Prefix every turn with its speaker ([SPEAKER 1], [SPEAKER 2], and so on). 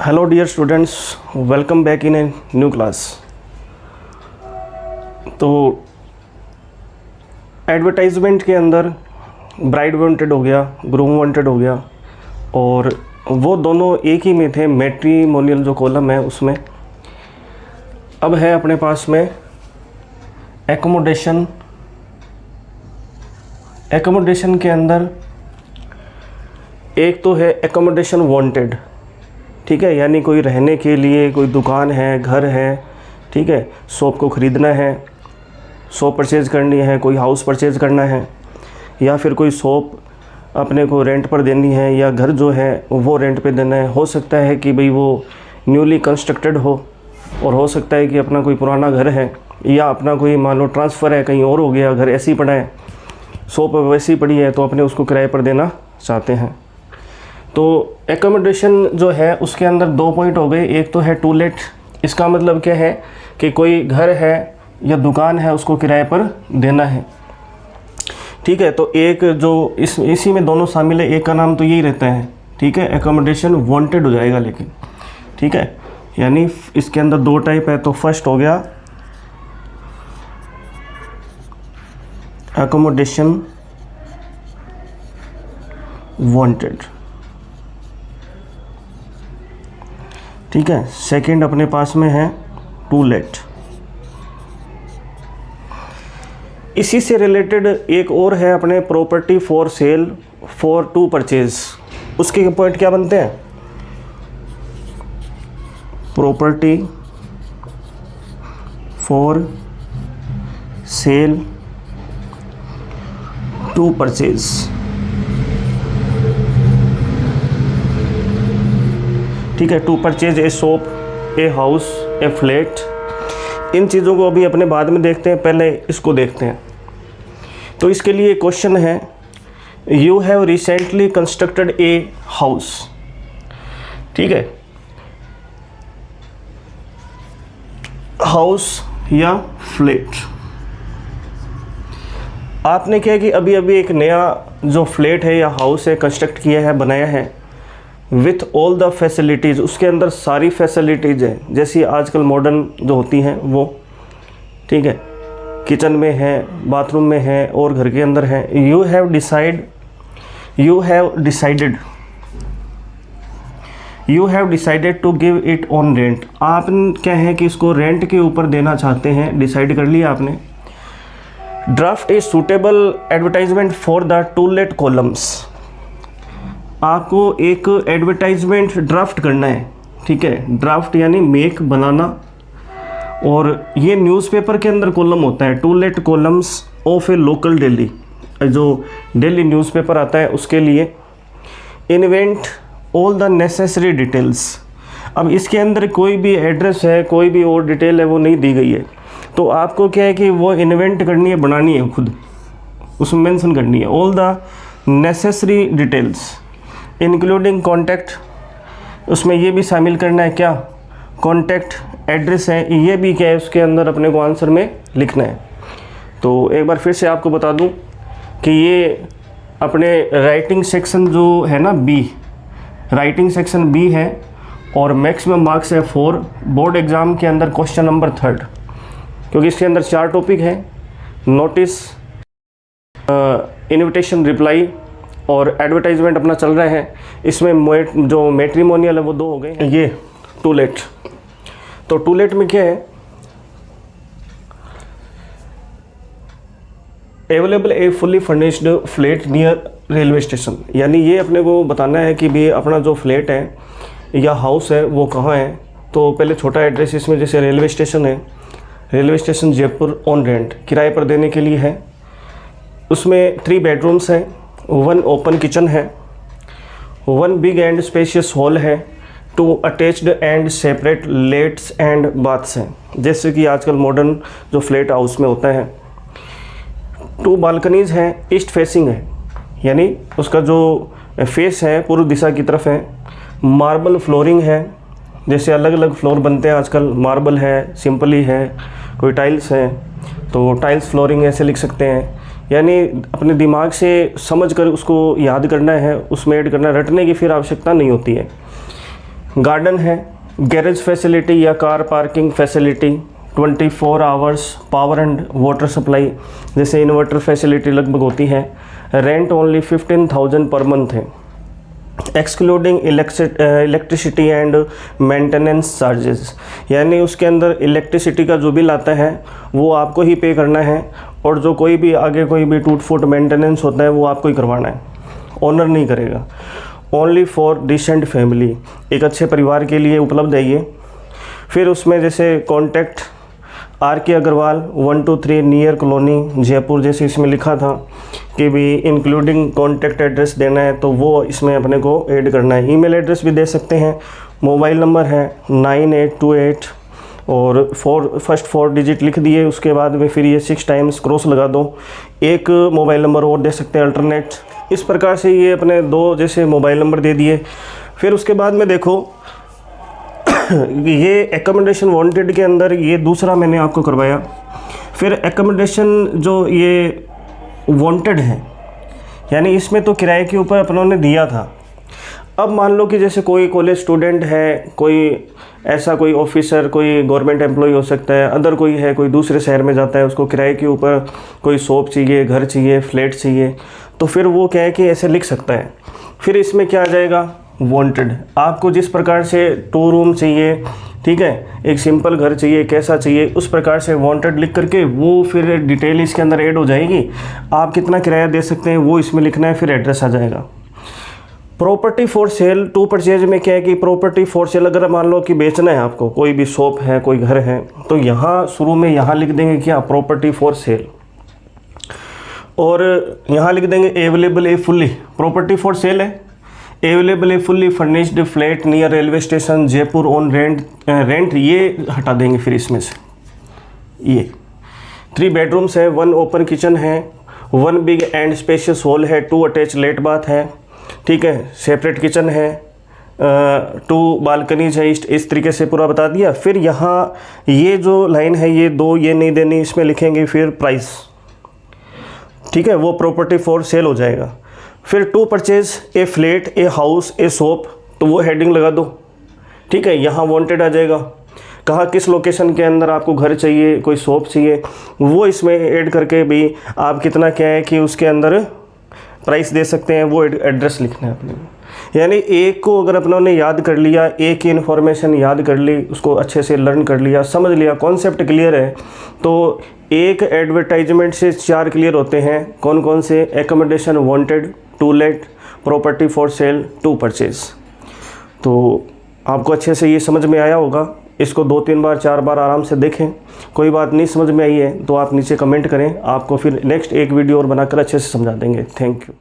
[SPEAKER 1] Hello dear students, welcome back in a new class. तो advertisement के अंदर bride wanted हो गया, ग्रूम वांटेड हो गया, और वो दोनों एक ही में थे। मैट्रिमोनियल जो कॉलम है उसमें अब है अपने पास में एकोमोडेशन। एकोमोडेशन के अंदर एक तो है एकोमोडेशन वांटेड, ठीक है, यानी कोई रहने के लिए कोई दुकान है, घर है, ठीक है, शॉप को ख़रीदना है, शॉप परचेज़ करनी है, कोई हाउस परचेज़ करना है, या फिर कोई शॉप अपने को रेंट पर देनी है, या घर जो है वो रेंट पे देना है। हो सकता है कि भाई वो न्यूली कंस्ट्रक्टेड हो, और हो सकता है कि अपना कोई पुराना घर है, या अपना कोई मान लो ट्रांसफ़र है, कहीं और हो गया, घर ऐसे ही पड़ा है, शॉप वैसी पड़ी है, तो अपने उसको किराए पर देना चाहते हैं। तो एकोमोडेशन जो है उसके अंदर दो पॉइंट हो गए। एक तो है टू लेट, इसका मतलब क्या है कि कोई घर है या दुकान है उसको किराए पर देना है, ठीक है। तो एक जो इसी में दोनों शामिल है, एक का नाम तो यही रहता है, ठीक है, एकोमोडेशन वांटेड हो जाएगा लेकिन, ठीक है, यानी इसके अंदर दो टाइप है। तो फर्स्ट हो गया एकोमोडेशन वांटेड, ठीक है। सेकंड अपने पास में है टू लेट। इसी से रिलेटेड एक और है अपने property for sale for to purchase. उसके पॉइंट क्या बनते हैं? Property for sale to purchase, ठीक है। To purchase a shop, a house, a flat. इन चीज़ों को अभी अपने बाद में देखते हैं, पहले इसको देखते हैं। तो इसके लिए क्वेश्चन है, you have recently constructed a house, ठीक है, हाउस या फ्लैट। आपने क्या कि अभी अभी एक नया जो फ्लैट है या हाउस है कंस्ट्रक्ट किया है, बनाया है, विथ ऑल द फैसिलिटीज़। उसके अंदर सारी फैसिलिटीज़ हैं, जैसी आजकल मॉडर्न जो होती हैं वो, ठीक है, किचन में है, बाथरूम में है, और घर के अंदर है। You have decided to give it on rent. आप क्या है कि इसको रेंट के ऊपर देना चाहते हैं, डिसाइड कर लिया आपने। Draft a suitable advertisement for the to let columns. आपको एक एडवर्टाइजमेंट ड्राफ्ट करना है, ठीक है, ड्राफ्ट यानी मेक, बनाना। और ये न्यूज़पेपर के अंदर कॉलम होता है, to let columns of a local daily, जो डेली न्यूज़पेपर आता है उसके लिए। Invent all the necessary details. अब इसके अंदर कोई भी एड्रेस है, कोई भी और डिटेल है वो नहीं दी गई है, तो आपको क्या है कि वो इन्वेंट करनी है, बनानी है, खुद उसमें मेंशन करनी है। All the necessary details including contact, उसमें ये भी शामिल करना है क्या, कॉन्टैक्ट, एड्रेस है, ये भी क्या है उसके अंदर अपने को आंसर में लिखना है। तो एक बार फिर से आपको बता दूं कि ये अपने राइटिंग सेक्शन जो है ना, बी, राइटिंग सेक्शन बी है, और मैक्सिमम मार्क्स है 4 बोर्ड एग्ज़ाम के अंदर क्वेश्चन नंबर 3, क्योंकि इसके अंदर 4 टॉपिक है, नोटिस, इन्विटेशन, रिप्लाई और एडवर्टाइजमेंट अपना चल रहा है। इसमें जो मैट्रिमोनियल है वो 2 हो गए। ये टू लेट, तो टू लेट में क्या है, available a fully furnished flat near railway station. यानी ये अपने को बताना है कि भाई अपना जो फ्लैट है या हाउस है वो कहाँ है। तो पहले छोटा एड्रेस इसमें, जैसे रेलवे स्टेशन है, railway station Jaipur, on rent, किराए पर देने के लिए है। उसमें 3 बेडरूम्स हैं, 1 ओपन किचन है, 1 बिग एंड स्पेशियस हॉल है, 2 attached and separate let's end baths हैं, जैसे कि आजकल मॉडर्न जो फ्लैट हाउस में होता है। 2 बालकनीज़ हैं, ईस्ट फेसिंग है, यानी उसका जो फेस है पूर्व दिशा की तरफ है। मार्बल फ्लोरिंग है, जैसे अलग अलग फ्लोर बनते हैं आजकल, मार्बल है, सिंपली है, कोई टाइल्स है, तो टाइल्स फ्लोरिंग ऐसे लिख सकते हैं। यानी अपने दिमाग से समझ कर उसको याद करना है, उसमें ऐड करना है, रटने की फिर आवश्यकता नहीं होती है। गार्डन है, गैरेज फैसिलिटी या car parking facility, 24 hours power and water supply, जैसे इन्वर्टर फैसिलिटी लगभग होती है। रेंट ओनली 15,000 पर मंथ है, excluding electricity and maintenance charges, यानी उसके अंदर इलेक्ट्रिसिटी का जो बिल आता है वो आपको ही पे करना है, और जो कोई भी आगे कोई भी टूट फूट मेंटेनेंस होता है वो आपको ही करवाना है, ओनर नहीं करेगा। ओनली फॉर डिसेंट फैमिली, एक अच्छे परिवार के लिए उपलब्ध है ये। फिर उसमें जैसे contact RK Agarwal 123 near colony Jaipur, जैसे इसमें लिखा था कि भी इंक्लूडिंग कॉन्टैक्ट एड्रेस देना है, तो वो इसमें अपने को ऐड करना है। ईमेल एड्रेस भी दे सकते हैं। मोबाइल नंबर है 9828 और फर्स्ट 4 डिजिट लिख दिए, उसके बाद में फिर ये 6 टाइम्स क्रॉस लगा दो। एक मोबाइल नंबर और दे सकते हैं अल्टरनेट। इस प्रकार से ये अपने 2 जैसे मोबाइल नंबर दे दिए। फिर उसके बाद में देखो ये एकोमोडेशन वांटेड के अंदर ये दूसरा मैंने आपको करवाया। फिर एकोमोडेशन जो ये वांटेड है, यानी इसमें तो किराए के ऊपर अपनों ने दिया था। अब मान लो कि जैसे कोई कॉलेज स्टूडेंट है, कोई ऐसा कोई ऑफिसर, कोई गवर्नमेंट एम्प्लॉय हो सकता है, अदर कोई है, कोई दूसरे शहर में जाता है, उसको किराए के ऊपर कोई शॉप चाहिए, घर चाहिए, फ्लैट चाहिए, तो फिर वो क्या है कि ऐसे लिख सकता है। फिर इसमें क्या आ जाएगा, वांटेड। आपको जिस प्रकार से 2 रूम चाहिए, ठीक है, एक सिंपल घर चाहिए, कैसा चाहिए, उस प्रकार से वांटेड लिख करके वो फिर डिटेल इसके अंदर ऐड हो जाएगी। आप कितना किराया दे सकते हैं वो इसमें लिखना है, फिर एड्रेस आ जाएगा। Property for sale to purchase में क्या है कि प्रॉपर्टी फॉर सेल अगर मान लो कि बेचना है आपको, कोई भी शॉप है, कोई घर है, तो यहाँ शुरू में यहाँ लिख देंगे क्या, प्रॉपर्टी फॉर सेल, और यहाँ लिख देंगे available a fully, property for sale है, available a fully furnished flat near railway station Jaipur on rent ये हटा देंगे। फिर इसमें से ये 3 बेडरूम्स है, 1 ओपन किचन है, 1 बिग एंड स्पेशियस हॉल है, 2 अटैच लेट बाथ है, ठीक है, सेपरेट किचन है, 2 बालकनीज है। इस तरीके से पूरा बता दिया। फिर यहाँ ये जो लाइन है ये 2 ये नहीं देनी, इसमें लिखेंगे फिर प्राइस, ठीक है, वो प्रॉपर्टी फॉर सेल हो जाएगा। फिर to purchase a flat, a house, a shop, तो वो हेडिंग लगा दो, ठीक है। यहाँ वांटेड आ जाएगा, कहाँ किस लोकेशन के अंदर आपको घर चाहिए, कोई शॉप चाहिए, वो इसमें ऐड करके भी आप कितना क्या है कि उसके अंदर प्राइस दे सकते हैं, वो एड्रेस लिखना है अपने। यानी एक को अगर अपनों ने याद कर लिया, एक ही इन्फॉर्मेशन याद कर ली, उसको अच्छे से लर्न कर लिया, समझ लिया, कॉन्सेप्ट क्लियर है, तो एक एडवर्टाइजमेंट से 4 क्लियर होते हैं। कौन कौन से, accommodation wanted, to let, property for sale, to purchase. तो आपको अच्छे से ये समझ में आया होगा। इसको 2-3 बार 4 बार आराम से देखें। कोई बात नहीं समझ में आई है तो आप नीचे कमेंट करें, आपको फिर नेक्स्ट एक वीडियो और बनाकर अच्छे से समझा देंगे। Thank you.